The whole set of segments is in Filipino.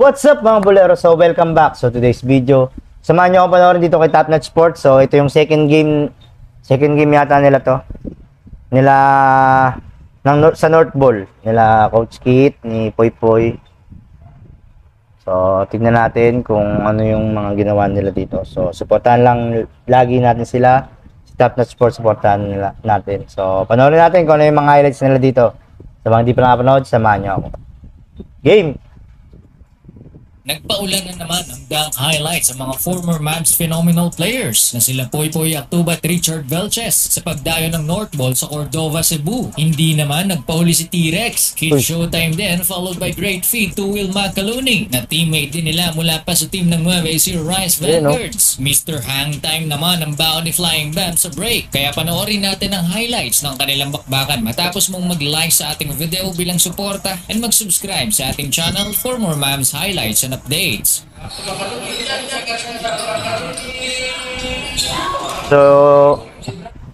What's up mga bolero? So welcome back. So today's video, samahan nyo ako panoorin dito kay Topnotch Sports. So ito yung second game yata nila to. Sa North Ball. Nila Coach Kit, ni Poy Poy. So tignan natin kung ano yung mga ginawa nila dito. So supportahan lang lagi natin sila. Si Topnotch Sports supportahan natin. So panoorin natin kung ano yung mga highlights nila dito. Sa mga hindi pa nakapanood, samahan nyo ako. Game! Nagpaulan na naman ang dunk highlights sa mga former Mavs phenomenal players na sila Poy Poy Actuba at Richard Velches sa pagdayo ng North Ball sa Cordova, Cebu. Hindi naman nagpahuli si T-Rex. Kid Showtime din, followed by great feed to Will Macaluni na teammate din nila mula pa sa team ng 9AC Rice Vanguards. Mr. Hangtime naman ang baon ni Flying Bam sa break. Kaya panoorin natin ang highlights ng kanilang bakbakan matapos mong mag-like sa ating video bilang suporta and mag-subscribe sa ating channel for more Mavs highlights and updates. So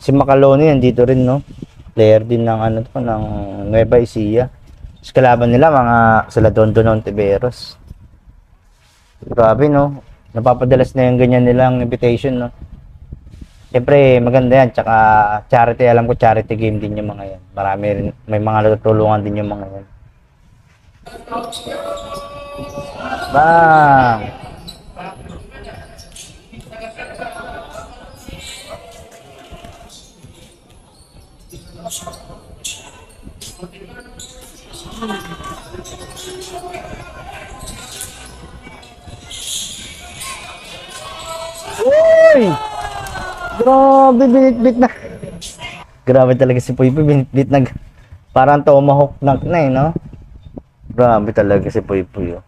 si Macaloni nandito rin, no? Player din ng ng Nueva Ecija. Tapos kalaban nila mga sila Dondon Ontiveros. Grabe, no? Napapadalas na yung ganyan nilang invitation, no? Siyempre maganda yan, tsaka charity, alam ko charity game din yung mga yan. Marami rin, may mga natutulungan din yung mga yan. Bang! Uy! Grabe, binitbit na. Grabe talaga si Poy Poy, binitbit na. Parang tomahawk na eh, no? Grabe talaga si Poy Poy, oh.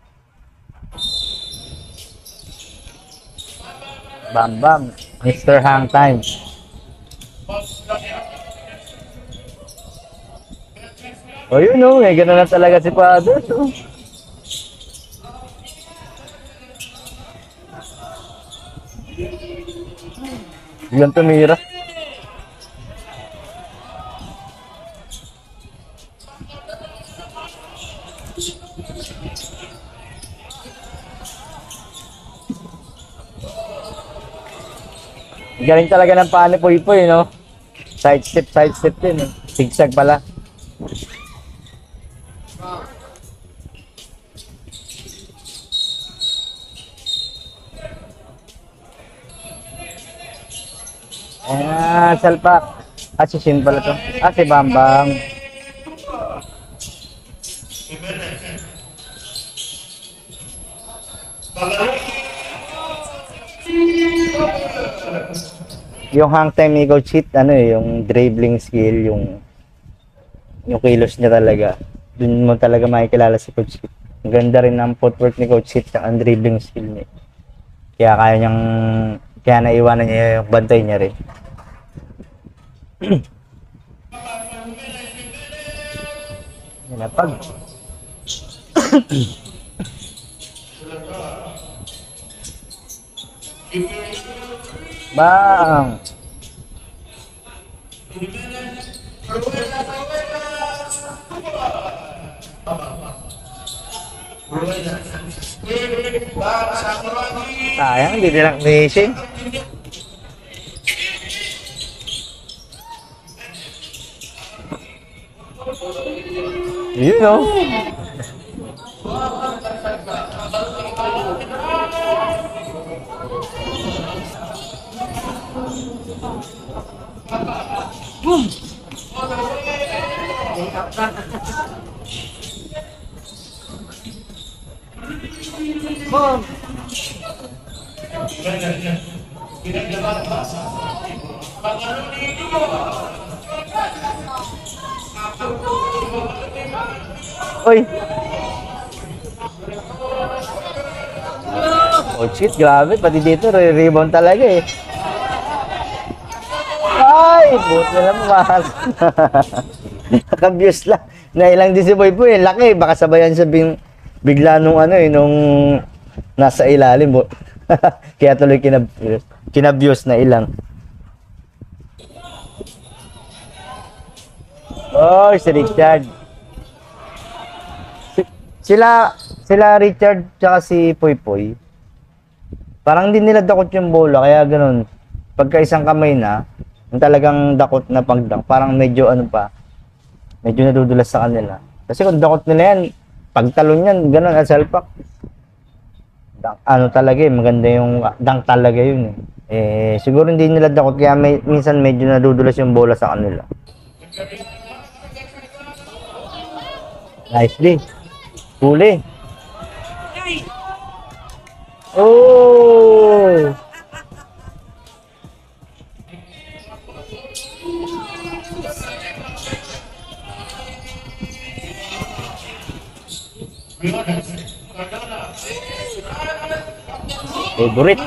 Bam bam, Mr. Hangtime. Oh, yun, oh, may gano'n na talaga si Father, oh. Biglang tumira. Galing talaga ng paano Poy Poy, no? Side step din, eh. Zigzag pala. Salpak. Si Shin pala to. Si Bambang. Yung hang time ni Coach Hit, yung dribbling skill, yung kilos niya talaga. Dun mo talaga makikilala si Coach Hit. Ang ganda rin ng footwork ni Coach Hit at ang dribbling skill niya. Kaya naiwanan niya yung bantay niya rin. Nilapag. Bang! Sayang, hindi nilang finishing. You know. Boom. Boom. Uy. Oh shit, grabe. Pati dito, rebound talaga eh. Ay, buti na mahal. Nakabius lang. Nailang din si Poy Poy. Laki. Baka sabayan siya bigla nung nung nasa ilalim. Kaya tuloy kinabius na ilang. Oh, si Richard. Sila Richard tsaka si Poy Poy, parang hindi nila dakot yung bola, kaya ganun. Pagka isang kamay na, yung talagang dakot na pagdang, parang medyo ano pa, medyo nadudulas sa kanila. Kasi kung dakot nila yan, pagtalon yan, ganun, salpak. Ano talaga eh, maganda yung dunk talaga yun eh. Siguro hindi nila dakot, kaya minsan medyo nadudulas yung bola sa kanila. Nicely. Huli. Oh! Favorite.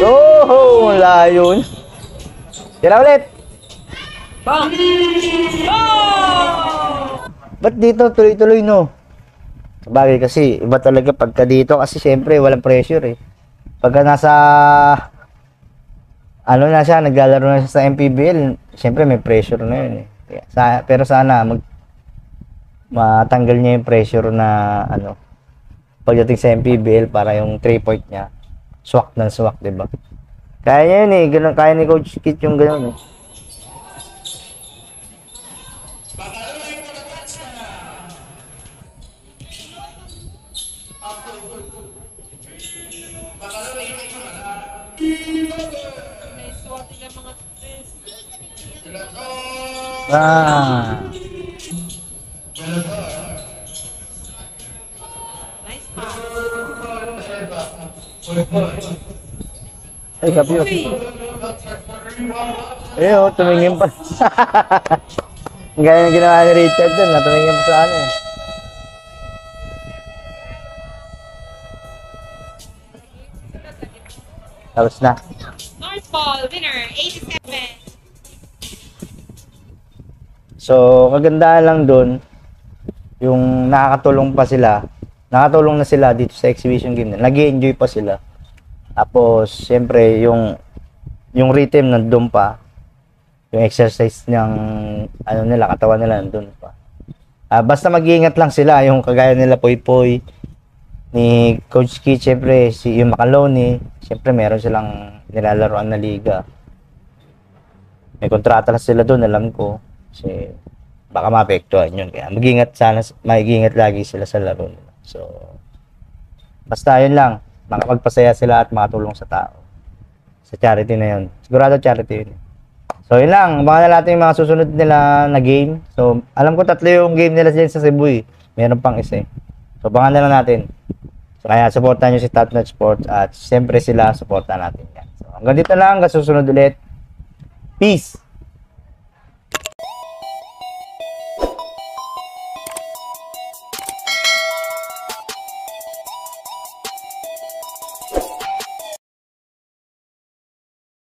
Oh, layo. Tira ulit. Ba't dito tuloy-tuloy no? Sabagay kasi iba talaga pagka dito kasi syempre walang pressure eh. Pagka nasa ano na siya, naglalaro na siya sa MPBL, syempre may pressure na yun eh. Pero sana matanggal niya yung pressure na ano pagdating sa MPBL para yung 3-point niya swak ng swak, 'di ba? Kaya niya yun eh, ganun, kaya ni Coach Kit yung ganun eh. Ah. Ay, kapyo. Tumingin pa. Ang gaya ng ginawa ni Richard dun, tumingin pa sa ano eh. Tapos na. North Ball, winner, 87. So, kagandahan lang dun, yung nakakatulong pa sila, nakatulong na sila dito sa exhibition game na, nag-enjoy pa sila. Tapos, siyempre, yung rhythm nandun pa, yung exercise ng, ano nila, katawan nila nandun pa. Basta mag-iingat lang sila, yung kagaya nila Poy Poy, ni Coach Key, siyempre, yung Macaloni, siyempre, meron silang nilalaroan na liga. May kontrata na sila doon, alam ko. Kasi baka maapektuhan yun. Kaya mag-ingat lagi sila sa laro nila. So, basta yun lang. Makapagpasaya sila at makatulong sa tao. Sa charity na yun. Sigurado charity yun. So, yun lang. Abangan na natin yung mga susunod nila na game. So, alam ko 3 yung game nila dyan sa Cebu eh. Meron pang isa eh. So, abangan na lang natin. So, kaya supportan nyo si Top Notch Sports at siyempre sila supportan natin yan. So, hanggang dito lang. Hanggang susunod ulit. Peace!